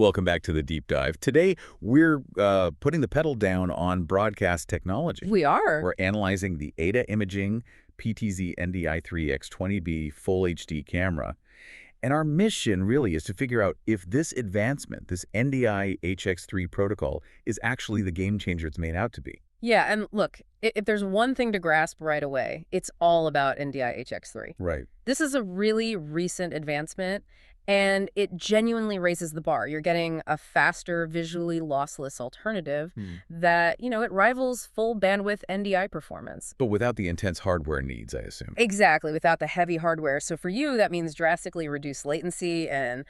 Welcome back to the deep dive. Today, we're putting the pedal down on broadcast technology. We are. We're analyzing the AIDA Imaging PTZ-NDI3-X20B full HD camera. And our mission really is to figure out if this advancement, this NDI HX3 protocol, is actually the game changer it's made out to be. Yeah, and look, if there's one thing to grasp right away, it's all about NDI HX3. Right. This is a really recent advancement, and it genuinely raises the bar. You're getting a faster, visually lossless alternative that, it rivals full bandwidth NDI performance. But without the intense hardware needs, I assume. Exactly, without the heavy hardware. So for you, that means drastically reduced latency and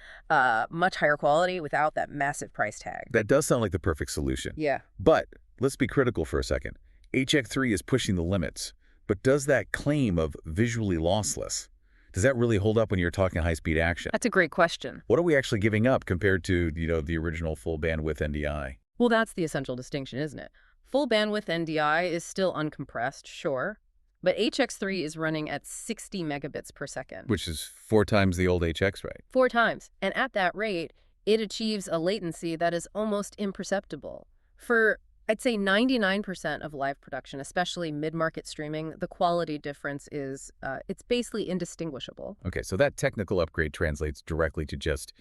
much higher quality without that massive price tag. That does sound like the perfect solution. Yeah. But let's be critical for a second. HX3 is pushing the limits, but does that claim of visually lossless, does that really hold up when you're talking high-speed action? That's a great question. What are we actually giving up compared to, the original full bandwidth NDI? Well, that's the essential distinction, isn't it? Full bandwidth NDI is still uncompressed, sure, but HX3 is running at 60 megabits per second. Which is 4 times the old HX, right? 4 times. And at that rate, it achieves a latency that is almost imperceptible. For, I'd say, 99% of live production, especially mid-market streaming, the quality difference is, it's basically indistinguishable. Okay, so that technical upgrade translates directly to just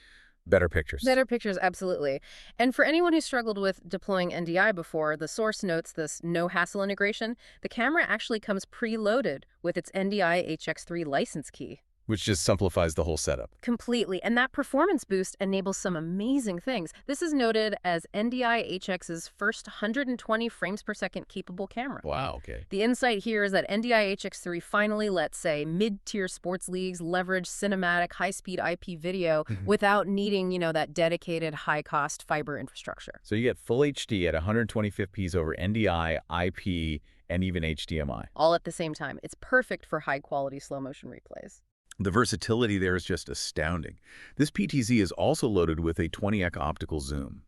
better pictures. Better pictures, absolutely. And for anyone who struggled with deploying NDI before, the source notes this no-hassle integration. The camera actually comes preloaded with its NDI HX3 license key. Which just simplifies the whole setup. Completely. And that performance boost enables some amazing things. This is noted as NDI HX's first 120 frames per second capable camera. Wow, okay. The insight here is that NDI HX3 finally lets, say, mid-tier sports leagues leverage cinematic high-speed IP video without needing, that dedicated high-cost fiber infrastructure. So you get full HD at 125p's over NDI, IP, and even HDMI. All at the same time. It's perfect for high-quality slow-motion replays. The versatility there is just astounding. This PTZ is also loaded with a 20x optical zoom.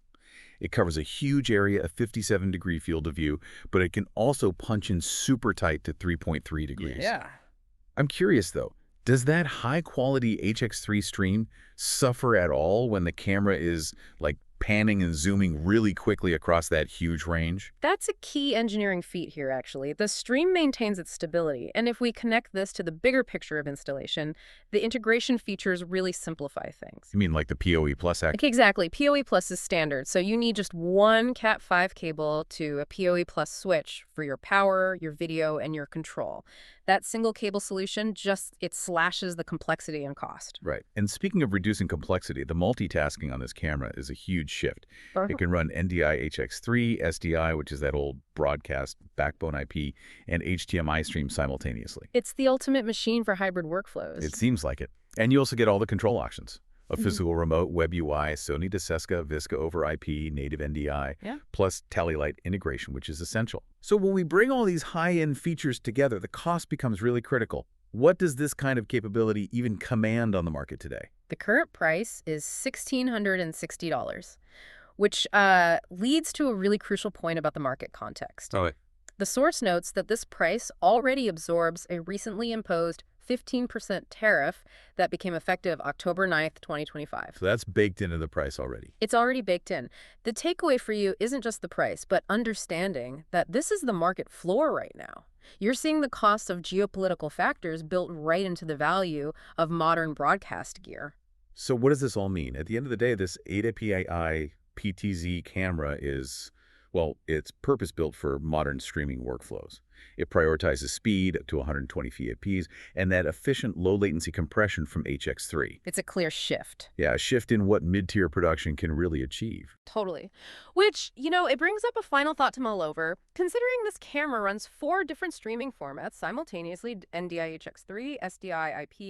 It covers a huge area of 57-degree field of view, but it can also punch in super tight to 3.3 degrees. Yeah. I'm curious, though, does that high-quality HX3 stream suffer at all when the camera is, panning and zooming really quickly across that huge range? That's a key engineering feat here, actually. The stream maintains its stability, and if we connect this to the bigger picture of installation, the integration features really simplify things. You mean like the PoE Plus act? Exactly. PoE Plus is standard, so you need just one Cat5 cable to a PoE Plus switch for your power, your video, and your control. That single cable solution it slashes the complexity and cost. Right. And speaking of reducing complexity, the multitasking on this camera is a huge shift. It can run NDI HX3, SDI, which is that old broadcast backbone IP, and HDMI stream simultaneously. It's the ultimate machine for hybrid workflows. It seems like it. And you also get all the control options. A physical remote, web UI, Sony to Seska, Visca over IP, native NDI, plus TaliLite integration, which is essential. So when we bring all these high-end features together, the cost becomes really critical. What does this kind of capability even command on the market today? The current price is $1,660, which leads to a really crucial point about the market context. Oh, The source notes that this price already absorbs a recently imposed 15% tariff that became effective October 9th, 2025. so that's baked into the price already. It's already baked in. The takeaway for you isn't just the price, but understanding that this is the market floor right now. You're seeing the cost of geopolitical factors built right into the value of modern broadcast gear. So what does this all mean? At the end of the day, this AIDA PTZ camera is, it's purpose-built for modern streaming workflows. It prioritizes speed up to 120 fps and that efficient low-latency compression from HX3. It's a clear shift. Yeah, a shift in what mid-tier production can really achieve. Totally. Which, it brings up a final thought to mull over. Considering this camera runs 4 different streaming formats simultaneously, NDI HX3, SDI, IP,